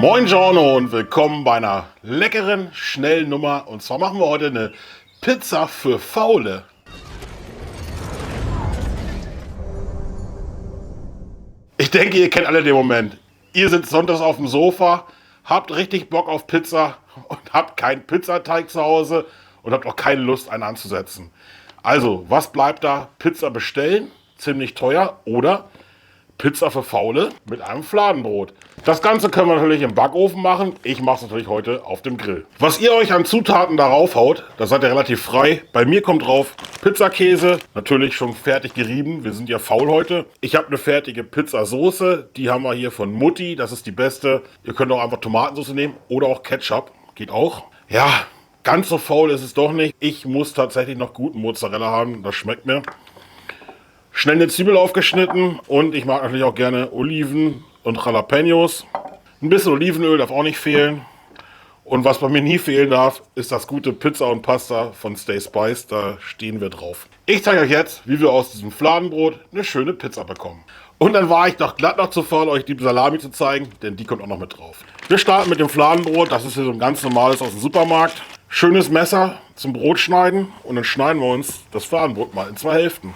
Moin Giorno und willkommen bei einer leckeren, schnellen Nummer. Und zwar machen wir heute eine Pizza für Faule. Ich denke, ihr kennt alle den Moment. Ihr sitzt sonntags auf dem Sofa, habt richtig Bock auf Pizza und habt keinen Pizzateig zu Hause und habt auch keine Lust, einen anzusetzen. Also, was bleibt da? Pizza bestellen, ziemlich teuer, oder Pizza für Faule mit einem Fladenbrot. Das Ganze können wir natürlich im Backofen machen. Ich mache es natürlich heute auf dem Grill. Was ihr euch an Zutaten darauf haut, da seid ihr relativ frei. Bei mir kommt drauf Pizzakäse, natürlich schon fertig gerieben. Wir sind ja faul heute. Ich habe eine fertige Pizzasoße. Die haben wir hier von Mutti. Das ist die beste. Ihr könnt auch einfach Tomatensauce nehmen oder auch Ketchup. Geht auch. Ja, ganz so faul ist es doch nicht. Ich muss tatsächlich noch guten Mozzarella haben. Das schmeckt mir. Schnell eine Zwiebel aufgeschnitten und ich mag natürlich auch gerne Oliven und Jalapenos. Ein bisschen Olivenöl darf auch nicht fehlen. Und was bei mir nie fehlen darf, ist das gute Pizza und Pasta von Stay Spice. Da stehen wir drauf. Ich zeige euch jetzt, wie wir aus diesem Fladenbrot eine schöne Pizza bekommen. Und dann war ich doch glatt noch zu faul, euch die Salami zu zeigen, denn die kommt auch noch mit drauf. Wir starten mit dem Fladenbrot. Das ist hier so ein ganz normales aus dem Supermarkt. Schönes Messer zum Brotschneiden und dann schneiden wir uns das Fladenbrot mal in 2 Hälften.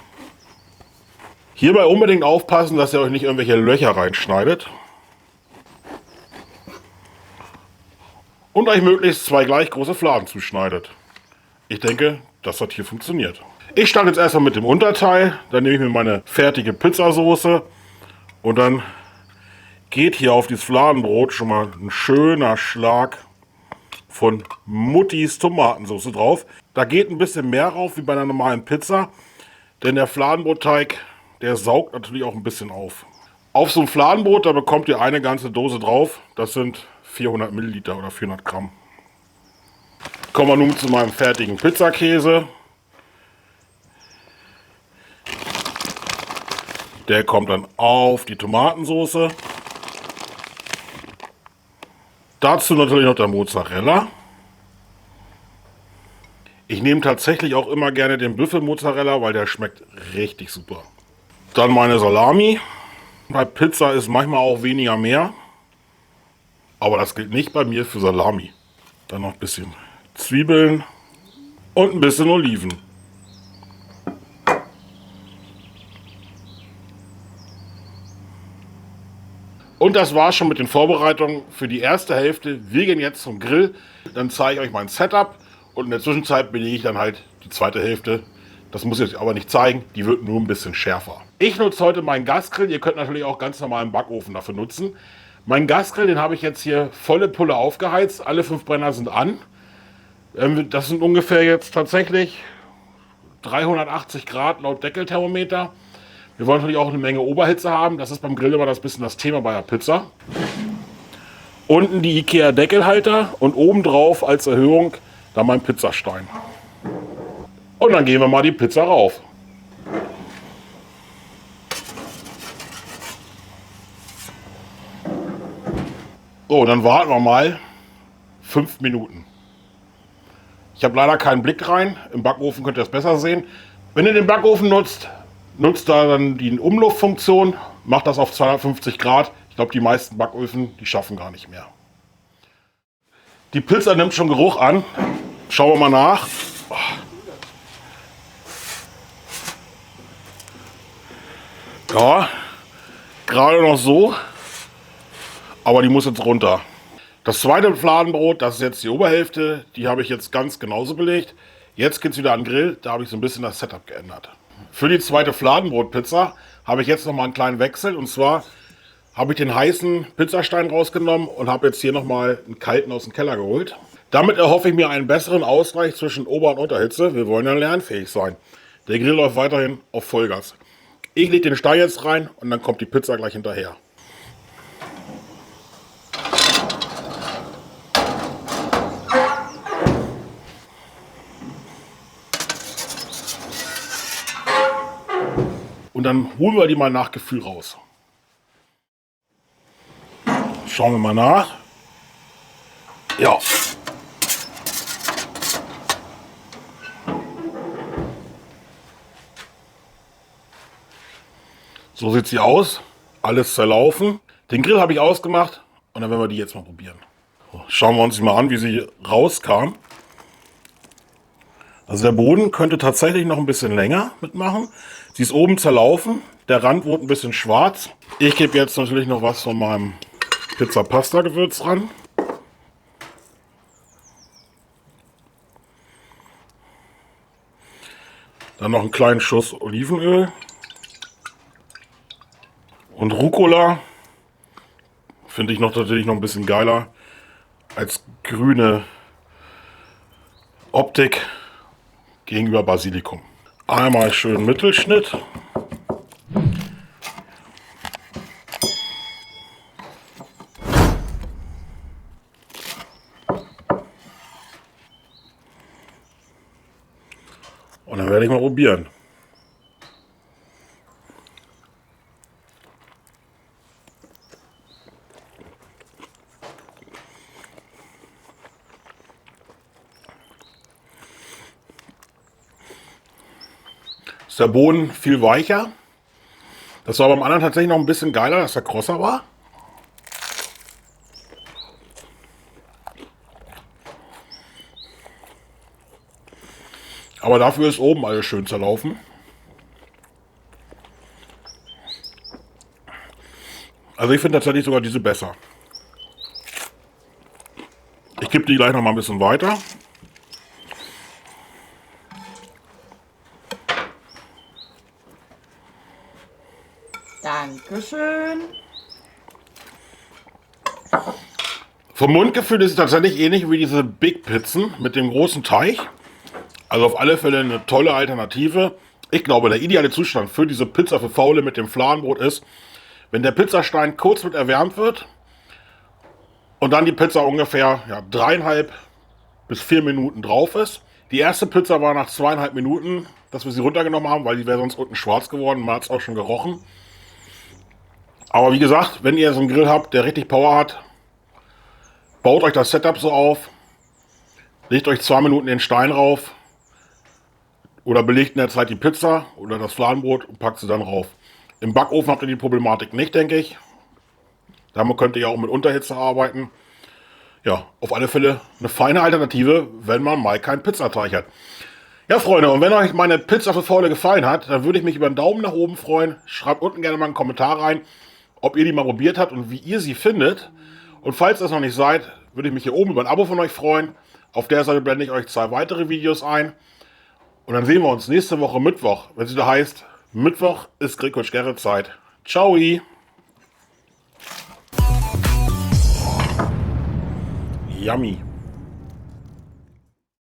Hierbei unbedingt aufpassen, dass ihr euch nicht irgendwelche Löcher reinschneidet. Und euch möglichst 2 gleich große Fladen zuschneidet. Ich denke, das hat hier funktioniert. Ich starte jetzt erstmal mit dem Unterteil. Dann nehme ich mir meine fertige Pizzasoße. Und dann geht hier auf dieses Fladenbrot schon mal ein schöner Schlag von Muttis Tomatensauce drauf. Da geht ein bisschen mehr rauf wie bei einer normalen Pizza. Denn der Fladenbrotteig, der saugt natürlich auch ein bisschen auf. Auf so ein Fladenbrot, da bekommt ihr eine ganze Dose drauf. Das sind 400 Milliliter oder 400 Gramm. Kommen wir nun zu meinem fertigen Pizzakäse. Der kommt dann auf die Tomatensauce. Dazu natürlich noch der Mozzarella. Ich nehme tatsächlich auch immer gerne den Büffelmozzarella, weil der schmeckt richtig super. Dann meine Salami. Bei Pizza ist manchmal auch weniger mehr. Aber das gilt nicht bei mir für Salami. Dann noch ein bisschen Zwiebeln und ein bisschen Oliven. Und das war schon mit den Vorbereitungen für die erste Hälfte. Wir gehen jetzt zum Grill. Dann zeige ich euch mein Setup. Und in der Zwischenzeit belege ich dann halt die zweite Hälfte. Das muss ich euch aber nicht zeigen. Die wird nur ein bisschen schärfer. Ich nutze heute meinen Gasgrill. Ihr könnt natürlich auch ganz normal einen Backofen dafür nutzen. Mein Gasgrill, den habe ich jetzt hier volle Pulle aufgeheizt. Alle 5 Brenner sind an. Das sind ungefähr jetzt tatsächlich 380 Grad laut Deckelthermometer. Wir wollen natürlich auch eine Menge Oberhitze haben. Das ist beim Grill immer das Thema bei der Pizza. Unten die IKEA Deckelhalter und obendrauf als Erhöhung dann mein Pizzastein. Und dann gehen wir mal die Pizza rauf. So, dann warten wir mal 5 Minuten. Ich habe leider keinen Blick rein. Im Backofen könnt ihr das besser sehen. Wenn ihr den Backofen nutzt, nutzt da dann die Umluftfunktion. Macht das auf 250 Grad. Ich glaube, die meisten Backöfen, die schaffen gar nicht mehr. Die Pizza nimmt schon Geruch an. Schauen wir mal nach. Ja, gerade noch so. Aber die muss jetzt runter. Das zweite Fladenbrot, das ist jetzt die Oberhälfte. Die habe ich jetzt ganz genauso belegt. Jetzt geht es wieder an den Grill. Da habe ich so ein bisschen das Setup geändert. Für die zweite Fladenbrotpizza habe ich jetzt noch mal einen kleinen Wechsel. Und zwar habe ich den heißen Pizzastein rausgenommen und habe jetzt hier noch mal einen kalten aus dem Keller geholt. Damit erhoffe ich mir einen besseren Ausgleich zwischen Ober- und Unterhitze. Wir wollen ja lernfähig sein. Der Grill läuft weiterhin auf Vollgas. Ich lege den Stein jetzt rein und dann kommt die Pizza gleich hinterher. Und dann holen wir die mal nach Gefühl raus. Schauen wir mal nach. Ja. So sieht sie aus. Alles zerlaufen. Den Grill habe ich ausgemacht Und dann werden wir die jetzt mal probieren. So, schauen wir uns die mal an, wie sie rauskam. Also der Boden könnte tatsächlich noch ein bisschen länger mitmachen. Sie ist oben zerlaufen. Der Rand wurde ein bisschen schwarz. Ich gebe jetzt natürlich noch was von meinem Pizza-Pasta-Gewürz ran. Dann noch einen kleinen Schuss Olivenöl. Und Rucola finde ich natürlich noch ein bisschen geiler als grüne Optik gegenüber Basilikum. Einmal schön Mittelschnitt. Und dann werde ich mal probieren. Ist der Boden viel weicher. Das war beim anderen tatsächlich noch ein bisschen geiler, dass der krosser war. Aber dafür ist oben alles schön zerlaufen. Also ich finde tatsächlich sogar diese besser. Ich gebe die gleich noch mal ein bisschen weiter. Dankeschön. Vom Mundgefühl ist es tatsächlich ähnlich wie diese Big Pizzen mit dem großen Teig. Also auf alle Fälle eine tolle Alternative. Ich glaube, der ideale Zustand für diese Pizza für Faule mit dem Fladenbrot ist, wenn der Pizzastein kurz mit erwärmt wird und dann die Pizza ungefähr 3,5 bis 4 Minuten drauf ist. Die erste Pizza war nach 2,5 Minuten, dass wir sie runtergenommen haben, weil die wäre sonst unten schwarz geworden. Man hat es auch schon gerochen. Aber wie gesagt, wenn ihr so einen Grill habt, der richtig Power hat, baut euch das Setup so auf, legt euch 2 Minuten den Stein rauf oder belegt in der Zeit die Pizza oder das Fladenbrot und packt sie dann rauf. Im Backofen habt ihr die Problematik nicht, denke ich. Damit könnt ihr ja auch mit Unterhitze arbeiten. Ja, auf alle Fälle eine feine Alternative, wenn man mal keinen Pizzateig hat. Ja, Freunde, und wenn euch meine Pizza für Faule gefallen hat, dann würde ich mich über einen Daumen nach oben freuen. Schreibt unten gerne mal einen Kommentar rein, ob ihr die mal probiert habt und wie ihr sie findet. Und falls das noch nicht seid, würde ich mich hier oben über ein Abo von euch freuen. Auf der Seite blende ich euch 2 weitere Videos ein. Und dann sehen wir uns nächste Woche Mittwoch, wenn es wieder heißt, Mittwoch ist Gregor Gerrit Zeit. Ciao! Yummy!